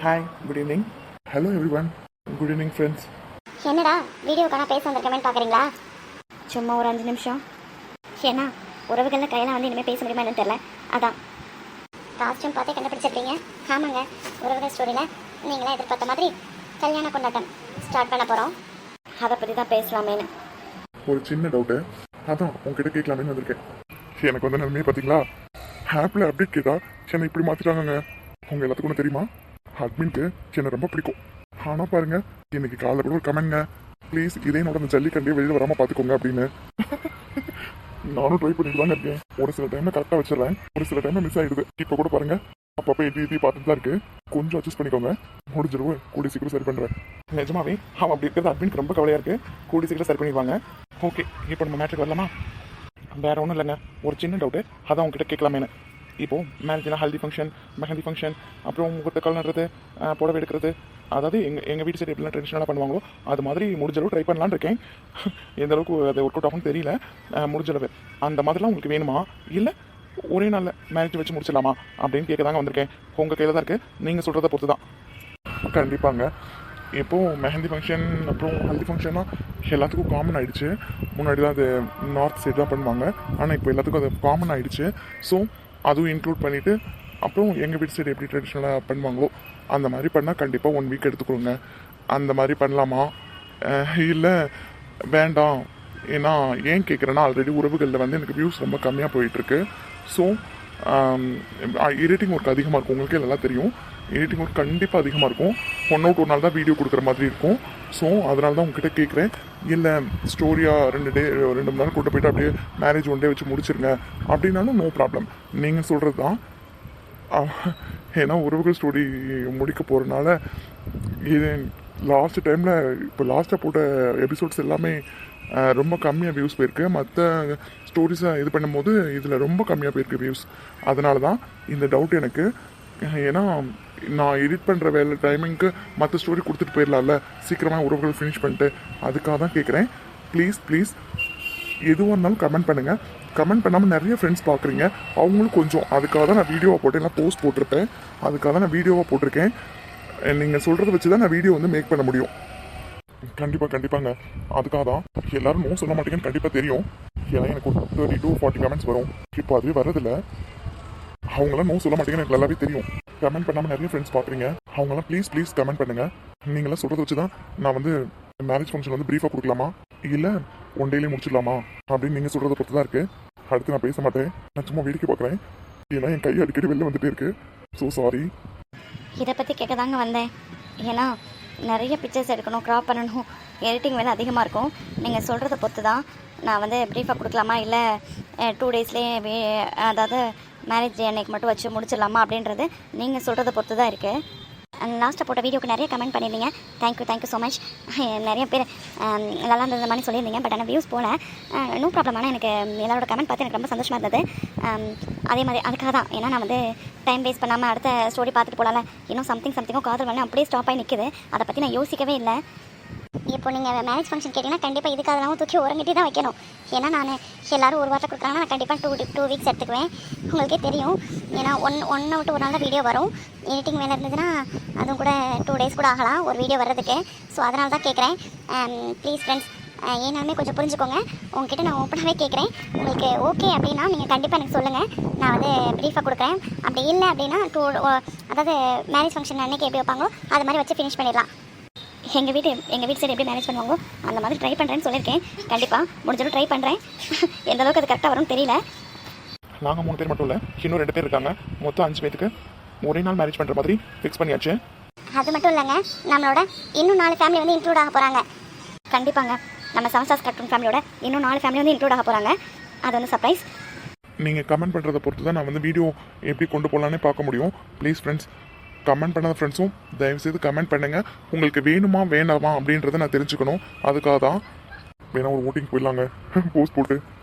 Hi good evening. Hello every one, good evening friends. என்னடா வீடியோக்கான பேச வந்திருக்கேன்னு பார்க்குறீங்களா? சும்மா ஒரு 5 நிமிஷம். ஏன்னா உறவுகளில் கையெல்லாம் வந்து இனிமேல் பேச முடியுமா என்னன்னு தெரில. அதான் காஸ்டியூம் பார்த்தே கண்டுபிடிச்சிருக்கீங்க. ஆமாங்க, உறவுகள் ஸ்டோரியில் நீங்களே எதிர்பார்த்த மாதிரி கல்யாண கொண்டாட்டம் ஸ்டார்ட் பண்ண போகிறோம். அதை பற்றி தான் பேசலாமேன்னு. ஒரு சின்ன டவுட்டு, அதான் உங்ககிட்ட கேட்கலாமேன்னு வந்திருக்கேன். எனக்கு வந்து நிலைமையே பார்த்தீங்களா, ஆப்பில் அப்டேட் கேட்டா என்னை இப்படி மாற்றிட்டாங்கங்க. உங்கள் எல்லாத்துக்கும் ஒன்று தெரியுமா, அட்மின்க்கு என்னை ரொம்ப பிடிக்கும். ஆனால் பாருங்க, இன்னைக்கு காலைல கூட ஒரு கமெண்ட்ங்க, ப்ளீஸ் இதே என்னோட அந்த ஜல்லிக்கண்டியே வெளியில் வராமல் பார்த்துக்கோங்க அப்படின்னு. நானும் ட்ரை பண்ணிட்டு தாங்க இருக்கேன். ஒரு சில டைம்ல கரெக்டாக வச்சிடறேன், ஒரு சில டைம்ல மிஸ் ஆகிடுது. இப்போ கூட பாருங்க, அப்பப்போ எட்டி பார்த்துட்டு தான் இருக்கு. கொஞ்சம் அட்ஜஸ்ட் பண்ணிக்கோங்க, முடிஞ்சிருவு. கூடி சீக்கிரம் சரி பண்ணுறேன். நிஜமாவே அவன் அப்படி இருக்கிறது அட்மின்க்கு ரொம்ப கவலையாக இருக்கு. கூடி சீக்கிரம் சரி பண்ணிடுவாங்க. ஓகே, இப்போ நம்ம மேட்ருக்கு வரலாமா? வேற ஒன்றும் இல்லைங்க, ஒரு சின்ன டவுட்டு, அதான் உங்ககிட்ட கேட்கலாமேனு. இப்போது மேரேஜ்னா ஹல்தி ஃபங்க்ஷன், மெஹந்தி ஃபங்க்ஷன், அப்புறம் முகூர்த்த கால் நடுறது, புடவை எடுக்கிறது, அதாவது எங்கள் வீட்டு சைடு எப்படிலாம் ட்ரெடிஷ்னலாக பண்ணுவாங்களோ அது மாதிரி முடிஞ்சளவு ட்ரை பண்ணலான்னு இருக்கேன். எந்த அளவுக்கு அது ஒர்க் அவுட் ஆகும்னு தெரியல. முடிஞ்சளவு அந்த மாதிரிலாம் உங்களுக்கு வேணுமா, இல்லை ஒரே நாளில் மேரேஜ் வச்சு முடிச்சிடலாமா அப்படின்னு கேட்க தாங்க வந்திருக்கேன். உங்கள் கையில் தான் இருக்குது, நீங்கள் சொல்கிறத பொறுத்து தான். கண்டிப்பாங்க. இப்போது மெஹந்தி ஃபங்க்ஷன் அப்புறம் ஹல்தி ஃபங்க்ஷன்னா எல்லாத்துக்கும் காமன் ஆகிடுச்சு. முன்னாடி தான் அது நார்த் சைடு தான் பண்ணுவாங்க, ஆனால் இப்போ எல்லாத்துக்கும் அது காமன் ஆகிடுச்சு. ஸோ அதுவும் இன்க்ளூட் பண்ணிவிட்டு அப்புறம் எங்கள் வீட்டு சைடு எப்படி ட்ரெடிஷ்னலாக பண்ணுவாங்களோ அந்த மாதிரி பண்ணால் கண்டிப்பாக 1 வீக் எடுத்துக்கொடுங்க. அந்த மாதிரி பண்ணலாமா, இல்லை வேண்டாம்? ஏன்னா ஏன் கேட்குறேன்னா, ஆல்ரெடி உறவுகளில் வந்து எனக்கு வியூஸ் ரொம்ப கம்மியாக போயிட்டுருக்கு. ஸோ எடிட்டிங் ஒர்க் அதிகமாக இருக்கும். உங்களுக்கே நல்லா தெரியும், எடிட்டிங் ஒர்க் கண்டிப்பாக அதிகமாக இருக்கும். ஒரு நாள் தான் வீடியோ கொடுக்குற மாதிரி இருக்கும். ஸோ அதனால தான் உங்ககிட்ட கேட்குறேன். இல்லை ஸ்டோரியாக 2 மணி நேரம் கூட்ட போய்ட்டு அப்படியே மேரேஜ் 1 டே வச்சு முடிச்சிருங்க அப்படின்னாலும் நோ ப்ராப்ளம். நீங்கள் சொல்கிறது தான். ஏன்னா உறவுகள் ஸ்டோரி முடிக்க போகிறதுனால இது லாஸ்ட் டைமில் இப்போ லாஸ்ட்டாக போட்ட எபிசோட்ஸ் எல்லாமே ரொம்ப கம்மியாக வியூஸ் போயிருக்கு. மற்ற ஸ்டோரிஸை இது பண்ணும்போது இதில் ரொம்ப கம்மியாக போயிருக்கு வியூஸ். அதனால தான் இந்த டவுட் எனக்கு. ஏன்னா நான் எடிட் பண்ணுற வேலை டைமிங்க்கு மற்ற ஸ்டோரி கொடுத்துட்டு போயிடலாம்ல, சீக்கிரமாக உறவுகள் ஃபினிஷ் பண்ணிட்டு. அதுக்காக தான் கேட்குறேன். ப்ளீஸ் எதுவாக இருந்தாலும் கமெண்ட் பண்ணுங்கள். கமெண்ட் பண்ணாமல் நிறைய ஃப்ரெண்ட்ஸ் பார்க்குறீங்க, அவங்களும் கொஞ்சம். அதுக்காக தான் நான் வீடியோவை போட்டு எல்லாம் போஸ்ட் போட்டிருப்பேன். அதுக்காக தான் நான் வீடியோவாக போட்டிருக்கேன். நீங்கள் சொல்கிறத வச்சு தான் நான் வீடியோ வந்து மேக் பண்ண முடியும். கண்டிப்பாங்க. அதுக்காக தான் எல்லோரும் நோ சொல்ல மாட்டேங்கன்னு கண்டிப்பாக தெரியும். ஏன்னா எனக்கு ஒரு 30 to 40 கமெண்ட்ஸ் வரும். இப்போ அதுவே வரதில்லை. அவங்களாம் நோ சொல்ல மாட்டேங்கன்னு எனக்கு நல்லாவே தெரியும். கமெண்ட் பண்ணாமல் நிறைய ஃப்ரெண்ட்ஸ் பார்க்குறீங்க, அவங்களாம் ப்ளீஸ் கமெண்ட் பண்ணுங்கள். நீங்களாம் சொல்கிறத வச்சு தான் நான் வந்து மேரேஜ் ஃபங்க்ஷன் வந்து ப்ரீஃபாக கொடுக்கலாமா, இல்லை 1 டேலேயே முடிச்சிடலாமா அப்படின்னு நீங்கள் சொல்கிறத பொறுத்து தான் இருக்குது. அடுத்து நான் பேச மாட்டேன், நான் சும்மா வேடிக்கை பார்க்குறேன். ஏன்னா என் கை அடிக்கடி வெளில வந்துட்டே இருக்கு. So sorry. இதை பற்றி கேட்க தாங்க வந்தேன். ஏன்னா நிறைய பிக்சர்ஸ் எடுக்கணும், க்ராப் பண்ணணும், எடிட்டிங் வேலை அதிகமாக இருக்கும். நீங்கள் சொல்கிறத பொறுத்து தான் நான் வந்து ப்ரீஃபாக கொடுக்கலாமா, இல்லை 2 டேஸ்லேயே அதாவது மேரேஜ் அன்னைக்கு மட்டும் வச்சு முடிச்சிடலாமா அப்படின்றது நீங்கள் சொல்கிறத பொறுத்து தான் இருக்குது. லாஸ்ட்டாக போட்ட வீடியோக்கு நிறைய கமெண்ட் பண்ணியிருந்தீங்க. Thank you so much. நிறைய பேர் நல்லா இருந்தது மாதிரி சொல்லியிருந்தீங்க. பட் ஆனால் வியூஸ் போல நோ ப்ராப்ளம். ஆனால் எனக்கு எல்லாரோட கமெண்ட் பார்த்து எனக்கு ரொம்ப சந்தோஷமாக இருந்தது. அதே மாதிரி அதுக்காக தான், ஏன்னா நான் வந்து டைம் வேஸ்ட் பண்ணாமல் அடுத்த ஸ்டோரி பார்த்துட்டு போகலாம்ல. இன்னும் சம்திங்கோ காதல் பண்ணி அப்படியே ஸ்டாப் ஆகி நிற்குது. அதை பற்றி நான் யோசிக்கவே இல்லை. இப்போ நீங்கள் மேரேஜ் ஃபங்க்ஷன் கேட்டிங்கன்னா கண்டிப்பாக இதுக்காகலாம் தூக்கி உறங்கிட்டு தான் வைக்கணும். ஏன்னா நான் எல்லோரும் ஒரு வாரத்தை கொடுக்குறாங்கன்னா நான் கண்டிப்பாக 2 வீக்ஸ் எடுத்துக்குவேன். உங்களுக்கே தெரியும். ஏன்னா ஒன்று விட்டு ஒரு நாள் தான் வீடியோ வரும். எடிட்டிங் வேலை இருந்ததுன்னா அதுவும் கூட 2 டேஸ் கூட ஆகலாம் ஒரு வீடியோ வர்றதுக்கு. ஸோ அதனால தான் கேட்குறேன். ப்ளீஸ் ஃப்ரெண்ட்ஸ், ஏன்னாலுமே கொஞ்சம் புரிஞ்சுக்கோங்க. உங்ககிட்ட நான் ஓப்பனாகவே கேட்குறேன். உங்களுக்கு ஓகே அப்படின்னா நீங்கள் கண்டிப்பாக எனக்கு சொல்லுங்கள், நான் வந்து ப்ரீஃபாக கொடுக்குறேன். அப்படி இல்லை அப்படின்னா அதாவது மேரேஜ் ஃபங்க்ஷன் அன்றைக்கி எப்படி வைப்பாங்களோ அது மாதிரி வச்சு ஃபினிஷ் பண்ணிடலாம். எங்கள் வீட்டு சைடு எப்படி மேனேஜ் பண்ணுவாங்களோ அந்த மாதிரி ட்ரை பண்ணுறேன்னு சொல்லியிருக்கேன். கண்டிப்பாக முடிஞ்சளவு ட்ரை பண்ணுறேன். எந்த அளவுக்கு அது கரெக்டாக வரும்னு தெரியல. நாங்கள் 3 பேர் மட்டும் இல்லை, இன்னும் 2 பேர் இருக்காங்க. மொத்தம் 5 பேருக்கு ஒரே நாள் மேரேஜ் பண்ணுற மாதிரி ஃபிக்ஸ் பண்ணியாச்சு. அது மட்டும் இல்லைங்க, நம்மளோட இன்னும் 4 ஃபேமிலி வந்து இன்க்ளூட் ஆக போகிறாங்க. கண்டிப்பாங்க, நம்ம சமஸ்டாஸ் கார்ட்டூன் ஃபேமிலியோட இன்னும் 4 ஃபேமிலி வந்து இன்க்ளூட் ஆக போகிறாங்க. அது வந்து சர்ப்ரைஸ். நீங்கள் கமெண்ட் பண்ணுறதை பொறுத்து தான் நான் வந்து வீடியோ எப்படி கொண்டு போகலான்னே பார்க்க முடியும். ப்ளீஸ் ஃப்ரெண்ட்ஸ், கமெண்ட் பண்ணாத ஃப்ரெண்ட்ஸும் தயவுசெய்து கமெண்ட் பண்ணுங்கள். உங்களுக்கு வேணுமா வேண்டாமா அப்படின்றத நான் தெரிஞ்சுக்கணும். அதுக்காக தான் வேணா ஒரு ஓட்டிங் போயிடலாங்க போஸ்ட் போட்டு.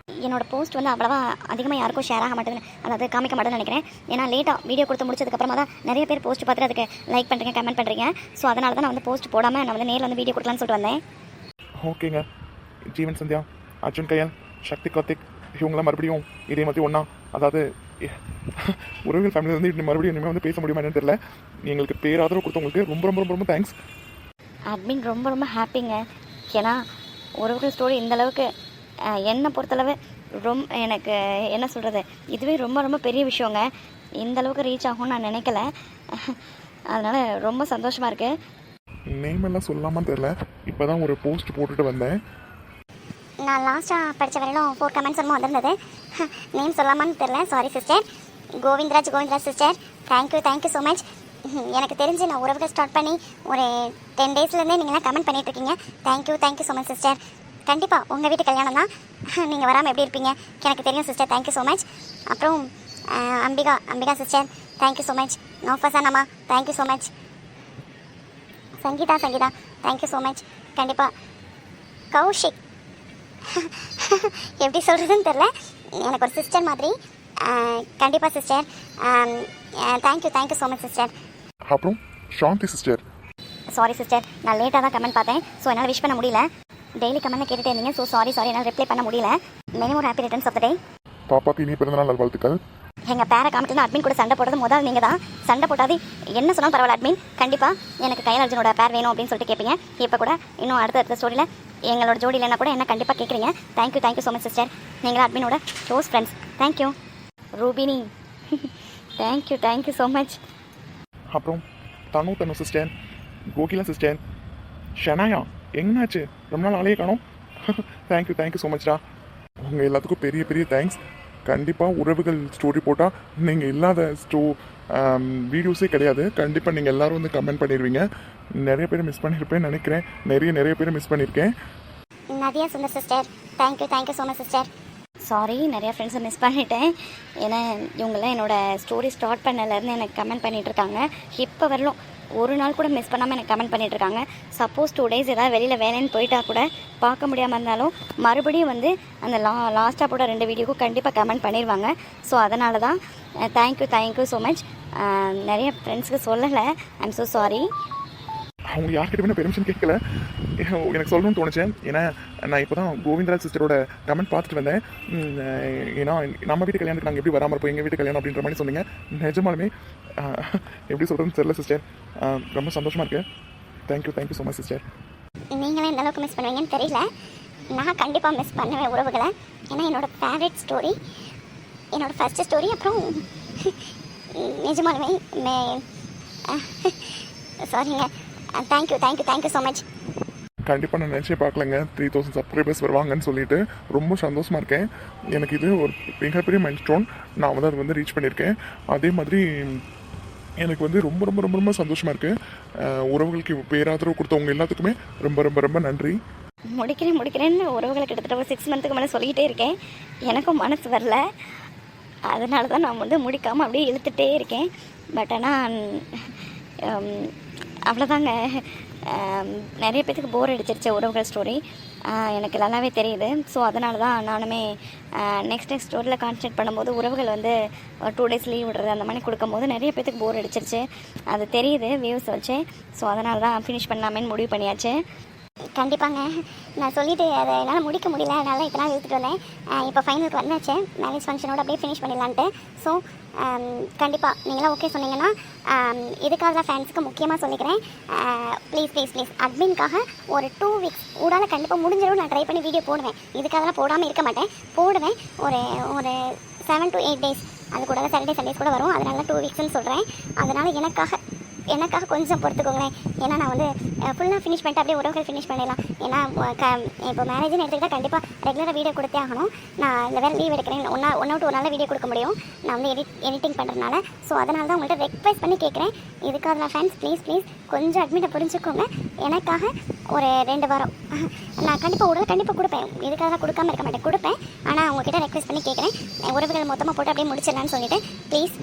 என்னோட போஸ்ட் வந்து அவ்வளோவா அதிகமாக யாருக்கும் ஷேர் ஆக மாட்டேங்குது, அதாவது காமிக்க மாட்டேன்னு நினைக்கிறேன். ஏன்னா லேட்டாக வீடியோ கொடுத்து முடிச்சதுக்கப்புறமா தான் நிறைய பேர் போஸ்ட் பார்த்துட்டு அதுக்கு லைக் பண்ணுறீங்க, கமெண்ட் பண்ணுறீங்க. ஸோ அதனால தான் நான் வந்து போஸ்ட் போடாமல் நான் வந்து நேரில் வந்து வீடியோ கொடுக்கலான்னு சொல்லிட்டு வந்தேன். ஓகேங்க. ஜீவன் சந்தியா, அர்ஜுன் கயல், சக்தி கார்த்திக் இவங்களாம் மறுபடியும் இதே மாதிரி ஒன்றா, அதாவது உறவுகள் ஃபேமிலி வந்து இன்னும் மறுபடியும் இனிமேல் வந்து பேச முடியுமா என்னன்னு தெரியல. எங்களுக்கு பேராதரவு கொடுத்தவங்களுக்கு ரொம்ப ரொம்ப ரொம்ப ரொம்ப தேங்க்ஸ். அட்மின் ரொம்ப ரொம்ப ஹாப்பிங்க. ஏன்னா உறவுகள் ஸ்டோரி இந்தளவுக்கு என்னை பொறுத்தளவு எனக்கு என்ன சொல்கிறது, இதுவே ரொம்ப ரொம்ப பெரிய விஷயங்க. இந்தளவுக்கு ரீச் ஆகும்னு நான் நினைக்கல. அதனால் ரொம்ப சந்தோஷமாக இருக்குது. நேம் எல்லாம் சொல்லாமல் தெரில, இப்போ தான் ஒரு போஸ்ட் போட்டுட்டு வந்தேன். நான் லாஸ்ட்டாக படித்த வரையிலும் 4 கமெண்ட்ஸ் என்னமோ வந்திருந்தது. நேம் சொல்லாமான்னு தெரில, sorry sister. Govindaraj sister, thank you so much. எனக்கு தெரிஞ்சு நான் உறவுகள் ஸ்டார்ட் பண்ணி ஒரு 10 டேஸ்லேருந்தே நீங்களாம் கமெண்ட் பண்ணிகிட்ருக்கீங்க. Thank you so much sister. கண்டிப்பாக உங்கள் வீட்டு கல்யாணம் தான், நீங்கள் வராமல் எப்படி இருப்பீங்க எனக்கு தெரியும் சிஸ்டர். Thank you so much. அப்புறம் Ambika sister, thank you so much. நோஃபசானம்மா, thank you so much. Sangeetha thank you so much. கண்டிப்பாக கௌஷிக், எப்படி சொல்கிறதுன்னு தெரில, எனக்கு ஒரு சிஸ்டர் மாதிரி. கண்டிப்பாக sister, thank you so much sister. அப்புறம் சாந்தி சிஸ்டர், சாரி சிஸ்டர், நான் லேட்டாக தான் கமெண்ட் பார்த்தேன். ஸோ என்னால் விஷ் பண்ண முடியல. டெய்லி கமெண்ட்டில் கேட்டுகிட்டே இருந்தீங்க. ஸோ சாரி என்னால் ரிப்ளை பண்ண முடியல. Many more happy returns of the day. பாப்பாக்கு இனி பிறந்தநாள் நல்வாழ்த்துக்கள். எங்கள் பேரை காமிட்டு அட்மின் கூட சண்டை போடுறது முதல் நீங்கள் தான். சண்டை போட்டாது என்ன சொன்னாலும் பரவாயில்ல அட்மின், கண்டிப்பாக எனக்கு கையல் அர்ஜுனோட பேர் வேணும் அப்படின்னு சொல்லிட்டு கேட்பீங்க. இப்போ கூட இன்னும் அடுத்த ஸ்டோரியில் எங்களோட ஜோடி இல்லைன்னா கூட என்ன கண்டிப்பாக கேட்குறீங்க. Thank you so much sister. நீங்களும் அட்மினோட close friends. Thank you. Rubini, thank you so much. அப்புறம் தனு சிஸ்டர், கோகிலா சிஸ்டர், ஷனாயா, எங்கன்னாச்சு ரொம்ப நாள் ஆளையே காணோம். தேங்க்யூ ஸோ மச்டா. உங்கள் எல்லாத்துக்கும் பெரிய பெரிய தேங்க்ஸ். கண்டிப்பாக உறவுகள் ஸ்டோரி போட்டால் நீங்கள் இல்லாத வீடியோஸே கிடையாது. கண்டிப்பாக நீங்கள் எல்லோரும் வந்து கமெண்ட் பண்ணிடுவீங்க. நிறைய பேர் மிஸ் பண்ணியிருப்பேன்னு நினைக்கிறேன். நிறைய பேர் மிஸ் பண்ணியிருக்கேன். Nadiya Sundar sister, thank you so much sister. Sorry, நிறையா ஃப்ரெண்ட்ஸை மிஸ் பண்ணிட்டேன். ஏன்னா இவங்கெல்லாம் என்னோடய ஸ்டோரி ஸ்டார்ட் பண்ணலேருந்து எனக்கு கமெண்ட் பண்ணிகிட்ருக்காங்க. இப்போ வரலும் ஒரு நாள் கூட மிஸ் பண்ணாமல் எனக்கு கமெண்ட் பண்ணிகிட்ருக்காங்க. சப்போஸ் 2 டேஸ் ஏதாவது வெளியில் வேலைன்னு போயிட்டா கூட பார்க்க முடியாமல் இருந்தாலும் மறுபடியும் வந்து அந்த லாஸ்ட்டாக போட 2 வீடியோக்கும் கண்டிப்பாக கமெண்ட் பண்ணிடுவாங்க. ஸோ அதனால தான் தேங்க்யூ ஸோ மச். நிறைய ஃப்ரெண்ட்ஸுக்கு சொல்லலை, ஐம் ஸோ சாரி. அவங்க யார்கிட்டயுமே பெர்மிஷன் கேட்கல, எனக்கு சொல்லணும்னு தோணுச்சேன். ஏன்னா நான் இப்போ தான் கோவிந்தராஜ் சிஸ்டரோட கமெண்ட் பார்த்துட்டு வந்தேன். ஏன்னா நம்ம வீட்டு கல்யாணத்துக்கு நாங்கள் எப்படி வராமல் இருப்போம், எங்கள் வீட்டு கல்யாணம் அப்படின்ற மாதிரி சொன்னீங்க. நிஜமாலுமே எப்படி சொல்கிறதுன்னு தெரியல சிஸ்டர். ரொம்ப சந்தோஷமாக இருக்கு. Thank you so much sister. நீங்களே எந்த அளவுக்கு மிஸ் பண்ணுவீங்கன்னு தெரியல. நான் கண்டிப்பாக மிஸ் பண்ணுவேன் உறவுகளை. ஏன்னா என்னோடய ஃபேவரட் ஸ்டோரி, என்னோடய ஃபஸ்ட்டு ஸ்டோரி. அப்புறம் நிஜமாலுமே சாரிங்க. Thank you so much. கண்டிப்பாக நான் நினச்சே பார்க்கலங்க 3000 சப்ஸ்கிரைபர்ஸ் வருவாங்கன்னு சொல்லிட்டு. ரொம்ப சந்தோஷமாக இருக்கேன். எனக்கு இது ஒரு மிகப்பெரிய மைல் ஸ்டோன். நான் வந்து அதை வந்து ரீச் பண்ணியிருக்கேன். அதே மாதிரி எனக்கு வந்து ரொம்ப ரொம்ப ரொம்ப ரொம்ப சந்தோஷமாக இருக்குது. உறவுகளுக்கு பேராதரவு கொடுத்தவங்க எல்லாத்துக்குமே ரொம்ப ரொம்ப ரொம்ப நன்றி. முடிக்கிறேன்னு உறவுகளை கிட்டத்தட்ட ஒரு 6 மந்த்துக்கு மேலே சொல்லிக்கிட்டே இருக்கேன். எனக்கும் மனசு வரல. அதனால தான் நான் வந்து முடிக்காமல் அப்படியே இழுத்துட்டே இருக்கேன். பட் ஆனால் அவ்வளோதாங்க. நிறைய பேத்துக்கு போர் அடிச்சிருச்சு உறவுகள் ஸ்டோரி, எனக்கு நல்லாவே தெரியுது. ஸோ அதனால தான் நானுமே நெக்ஸ்ட் ஸ்டோரியில் கான்சன்ட்ரேட் பண்ணும்போது உறவுகள் வந்து 2 டேஸ் லீவ் விடுறது அந்த மாதிரி கொடுக்கும்போது நிறைய பேத்துக்கு போர் அடிச்சிருச்சு. அது தெரியுது வியூஸ் வச்சு. ஸோ அதனால தான் ஃபினிஷ் பண்ணலாமேன்னு முடிவு பண்ணியாச்சு. கண்டிப்பாங்க. நான் சொல்லிவிட்டு அதை என்னால் முடிக்க முடியல, அதனால் இத்தனை நாள் இழுத்துட்டு வந்தேன். இப்போ ஃபைனலுக்கு வந்தாச்சு. மேரேஜ் ஃபங்க்ஷனோட அப்படியே ஃபினிஷ் பண்ணிடலான்ட்டு. ஸோ கண்டிப்பாக நீங்களாம் ஓகே சொன்னீங்கன்னா இதுக்காக தான் ஃபேன்ஸுக்கு முக்கியமாக சொல்லிக்கிறேன். ப்ளீஸ் அட்மின்காக ஒரு 2 வீக்ஸ் ஊடால கண்டிப்பாக முடிஞ்சிடும். நான் ட்ரை பண்ணி வீடியோ போடுவேன். இதுக்காகலாம் போடாமல் இருக்க மாட்டேன், போடுவேன். ஒரு 7 to 8 டேஸ், அது கூட சாட்டர்டே சண்டேஸ் கூட வரும். அதனால 2 வீக்ஸ்ன்னு சொல்கிறேன். அதனால் எனக்காக கொஞ்சம் பொறுத்துக்கோங்களேன். ஏன்னா நான் வந்து ஃபுல்லாக ஃபினிஷ் பண்ணிட்டு அப்படியே உறவுகள் ஃபினிஷ் பண்ணிடலாம். ஏன்னா இப்போ மேரேஜ்னு எடுத்துக்கிட்டால் கண்டிப்பாக ரெகுலராக வீடியோ கொடுத்தே ஆகணும். நான் இந்த வேறு லீவ் எடுக்கிறேன், ஒன் அவுட் ஒரு நாளில் வீடியோ கொடுக்க முடியும் நான் வந்து எடிட்டிங் பண்ணுறதுனால. ஸோ அதனால தான் உங்கள்கிட்ட ரெக்வெஸ்ட் பண்ணி கேட்குறேன். இதுக்காக ஃபேன்ஸ் ப்ளீஸ் கொஞ்சம் அட்மிட்டை புரிஞ்சுக்கோங்க. எனக்காக ஒரு 2 வாரம் நான் கண்டிப்பாக கொடுப்பேன். இதுக்காக தான் கொடுக்காமல் இருக்க மாட்டேன், கொடுப்பேன். ஆனால் உங்ககிட்ட ரெக்வெஸ்ட் பண்ணி கேட்குறேன், உறவுகள் மொத்தமாக போட்டு அப்படியே முடிச்சிடலான்னு சொல்லிட்டு ப்ளீஸ்.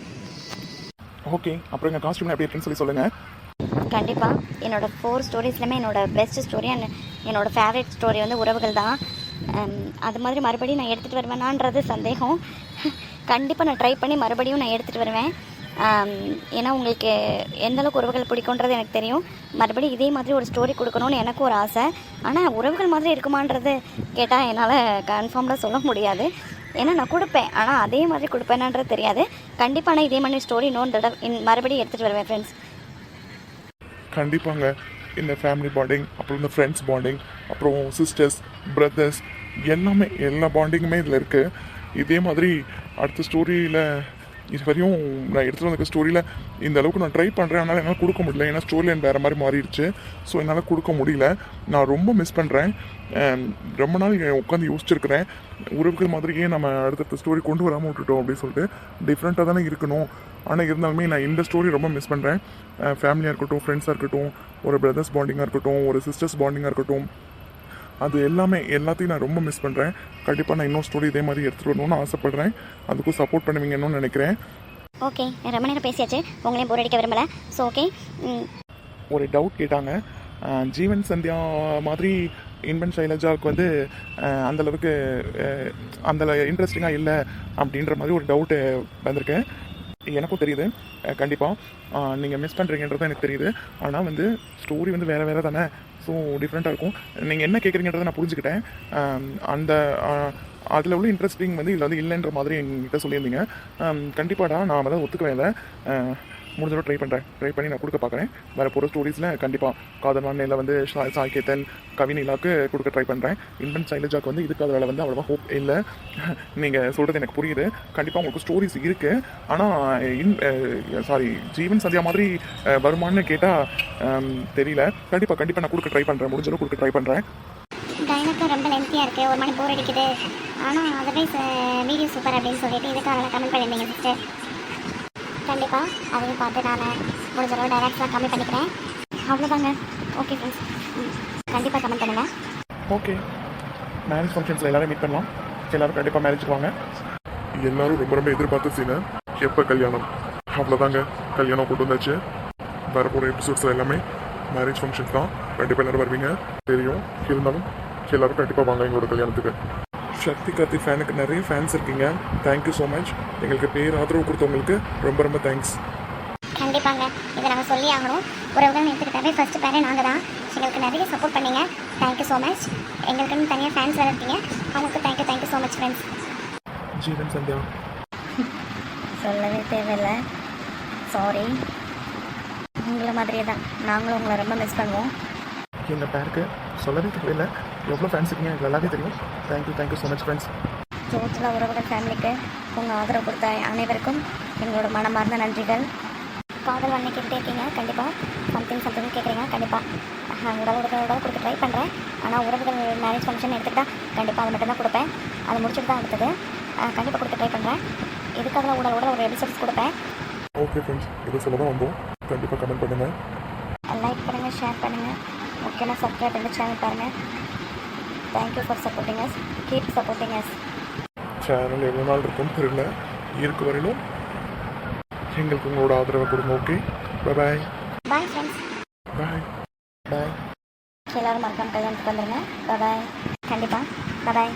ஓகே. அப்புறம் எங்கள் காஸ்ட்யூம் எப்படி இருக்குன்னு சொல்லுங்கள். கண்டிப்பாக என்னோடய 4 ஸ்டோரிஸ்லையுமே என்னோடய பெஸ்ட் ஸ்டோரி அண்ட் என்னோடய ஃபேவரட் ஸ்டோரி வந்து உறவுகள் தான். அது மாதிரி மறுபடியும் நான் எடுத்துகிட்டு வருவேனான்றது சந்தேகம். கண்டிப்பாக நான் ட்ரை பண்ணி மறுபடியும் நான் எடுத்துகிட்டு வருவேன். ஏன்னா உங்களுக்கு எந்த அளவுக்கு உறவுகள் பிடிக்குன்றது எனக்கு தெரியும். மறுபடியும் இதே மாதிரி ஒரு ஸ்டோரி கொடுக்கணும்னு எனக்கு ஒரு ஆசை. ஆனால் உறவுகள் மாதிரி இருக்குமான்றது கேட்டால் என்னால் கன்ஃபார்ம்டாக சொல்ல முடியாது. ஏன்னா நான் கொடுப்பேன், ஆனால் அதே மாதிரி கொடுப்பேனான்றது தெரியாது. கண்டிப்பாக நான் இதே மாதிரி ஸ்டோரி இன்னொரு தடவை மறுபடியும் எடுத்துகிட்டு வருவேன் ஃப்ரெண்ட்ஸ். கண்டிப்பாங்க. இந்த ஃபேமிலி பாண்டிங், அப்புறம் இந்த ஃப்ரெண்ட்ஸ் பாண்டிங், அப்புறம் சிஸ்டர்ஸ், பிரதர்ஸ், எல்லாமே எல்லா பாண்டிங்குமே இதில் இருக்குது. இதே மாதிரி அடுத்த ஸ்டோரியில் இது வரையும் நான் எடுத்துகிட்டு வந்திருக்க ஸ்டோரியில் இந்த அளவுக்கு நான் ட்ரை பண்ணுறேன். அதனால் என்னால் கொடுக்க முடியல. ஏன்னா ஸ்டோரி லைன் வேறு மாதிரி மாறிடுச்சு. ஸோ என்னால் கொடுக்க முடியல. நான் ரொம்ப மிஸ் பண்ணுறேன். ரொம்ப நாள் உட்காந்து யோசிச்சிருக்கிறேன், உறவுகள் மாதிரியே நம்ம அடுத்த ஸ்டோரி கொண்டு வராமல் விட்டுட்டோம் அப்படின்னு சொல்லிட்டு. டிஃப்ரெண்ட்டாக தானே இருக்கணும். ஆனால் இருந்தாலுமே நான் இந்த ஸ்டோரி ரொம்ப மிஸ் பண்ணுறேன். ஃபேமிலியாக இருக்கட்டும், ஃப்ரெண்ட்ஸாக இருக்கட்டும், ஒரு பிரதர்ஸ் பாண்டிங்காக இருக்கட்டும், ஒரு சிஸ்டர்ஸ் பாண்டிங்காக இருக்கட்டும், அது எல்லாத்தையும் நான் ரொம்ப மிஸ் பண்ணுறேன். கண்டிப்பாக நான் இன்னொரு ஸ்டோரி இதே மாதிரி எடுத்துகிட்டு வரணும்னு ஆசைப்பட்றேன். அதுக்கும் சப்போர்ட் பண்ணுவீங்கன்னு நினைக்கிறேன். ஓகே, ரொம்ப நேரம் பேசியாச்சு, உங்களையும் போர் அடிக்க விரும்பலை. So okay. ஒரு டவுட் கேட்டாங்க. ஜீவன் சந்தியா மாதிரி இன்பன் சைலஜாவுக்கு வந்து அந்தளவுக்கு அந்த இன்ட்ரெஸ்டிங்காக இல்லை அப்படின்ற மாதிரி ஒரு டவுட்டு வந்திருக்கு. எனக்கும் தெரியுது. கண்டிப்பாக நீங்கள் மிஸ் பண்ணுறீங்கன்றது எனக்கு தெரியுது. ஆனால் வந்து ஸ்டோரி வந்து வேறு வேறு தானே. ஸோ டிஃப்ரெண்ட்டாக இருக்கும். நீங்கள் என்ன கேட்குறீங்கன்றதை நான் புரிஞ்சுக்கிட்டேன். அந்த அதில் உள்ள இன்ட்ரெஸ்டிங் வந்து இதில் வந்து இல்லைன்ற மாதிரி என்கிட்ட சொல்லியிருந்தீங்க. கண்டிப்பாடா நான் வந்து ஒத்துக்குவேன். இதை முடிஞ்சளவு ட்ரை பண்ணி நான் கொடுக்க பார்க்குறேன். வேறு போகிற ஸ்டோரிஸில் கண்டிப்பாக காதல் வானிலையில் வந்து சாய் கேத்தன், கவினிலாவுக்கு கொடுக்க ட்ரை பண்ணுறேன். இன்பன் சைலஜாக்கு வந்து இதுக்கு அதில் வந்து அவ்வளோவா ஹோப் இல்லை. நீங்கள் சொல்கிறது எனக்கு புரியுது. கண்டிப்பாக உங்களுக்கு ஸ்டோரிஸ் இருக்குது. ஆனால் ஜீவன் சந்தியா மாதிரி வருமானு கேட்டால் தெரியல. கண்டிப்பாக நான் கொடுக்க ட்ரை பண்ணுறேன். முடிஞ்சளவு கொடுக்க ட்ரை பண்ணுறேன். டைலாக்கும் ரொம்ப லென்த்தியாக இருக்குது, ஒரு மாதிரி போர் அடிக்குது. ஆனால் அதர்வைஸ் வீடியோ சூப்பர் அப்படின்னு சொல்லிட்டு இதுக்காக கமெண்ட் பண்ணியிருந்தீங்க சிஸ்டர். கண்டிப்பாக அதையும் பார்த்து நான் முடிஞ்சளவு டைலாக்ஸ்லாம் கம்மி பண்ணிக்கிறேன். அவ்வளோதாங்க. ஓகே ஃப்ரெண்ட்ஸ், கண்டிப்பாக கமெண்ட் பண்ணுங்கள். ஓகே, மேரேஜ் ஃபங்க்ஷன்ஸில் எல்லோரும் மீட் பண்ணலாம். எல்லோரும் கண்டிப்பாக மேரேஜுக்கு வாங்க. எல்லாரும் ரொம்ப எதிர்பார்த்த சீனை எப்போ கல்யாணம், அவ்வளோதாங்க. கல்யாணம் கொண்டு வந்தாச்சு. வரப்போகிற எபிசோட்ஸில் எல்லாமே மேரேஜ் ஃபங்க்ஷன்ஸ் தான். கண்டிப்பாக எல்லோரும் வருவீங்க தெரியும். இருந்தாலும் எல்லோரும் கண்டிப்பாக வாங்க எங்களோட கல்யாணத்துக்கு. சக்தி கார்த்தி ஃபேனுக்கு நிறைய ஃபேன்ஸ் இருக்கீங்க. Thank you so much. எங்களுக்கு பேர் ஆதரவு கொடுத்தவங்களுக்கு ரொம்ப தேங்க்ஸ். கண்டிப்பாங்க, இதை நாங்கள் சொல்லி ஆகணும். உறவுகள் எடுத்துக்கிட்டாவே ஃபஸ்ட்டு பேரே நாங்கள் தான். எங்களுக்கு நிறைய சப்போர்ட் பண்ணீங்க. Thank you so much. எங்களுக்குன்னு தனியாக ஃபேன்ஸ் வேறு இருக்கீங்க. அவங்களுக்கு தேங்க்யூ ஸோ மச் ஃப்ரெண்ட்ஸ். ஜீவன் சந்தியா சொல்லவே தேவையில்லை. சாரி. உங்களை மாதிரியே தான் நாங்களும் உங்களை ரொம்ப மிஸ் பண்ணுவோம். எங்கள் பேருக்கு சொல்லவே தேவையில்லை. எவ்வளோ ஃபேன்ஸ் இருக்கீங்க எனக்கு எல்லாமே தெரியும். Thank you so much friends. டோட்டலாக உறவுகள் ஃபேமிலிக்கு உங்கள் ஆதரவு கொடுத்த அனைவருக்கும் எங்களோட மனமார்ந்த நன்றிகள். காதல் வண்ணை கேட்டுகிட்டே இருக்கீங்க. கண்டிப்பாக சம்திங் கேட்குறீங்க. கண்டிப்பாக உடலோட கொடுக்க ட்ரை பண்ணுறேன். ஆனால் உறவுகள் மேரேஜ் ஃபங்க்ஷன் எடுத்துக்கிட்டால் கண்டிப்பாக அது மட்டும் தான் கொடுப்பேன். அதை முடிச்சுட்டு தான் அடுத்தது கண்டிப்பாக கொடுக்க ட்ரை பண்ணுறேன். இதுக்காக உடல் ஒரு எபிசோட்ஸ் கொடுப்பேன். ஓகே ஃப்ரெண்ட்ஸ், இது சொல்ல தான் வந்தோம். கண்டிப்பாக கமெண்ட் பண்ணுங்கள், லைக் பண்ணுங்கள், ஷேர் பண்ணுங்கள், முக்கியமாக சப்ஸ்கிரைப் பண்ணி சேனல் பாருங்கள். Thank you for supporting us. Keep supporting us. Channel எவ்வளோ நாள் இருக்குன்னு தெரியல. இருக்க வரையிலும் எங்களுக்கு உங்களோட ஆதரவை கொடுங்க. ஓகே, பாய் பாய் ஃப்ரெண்ட்ஸ். பாய். எல்லோரும் மறக்காம கல்யாணத்துக்கு வந்துடுங்க. பாய். கண்டிப்பாக பாய்.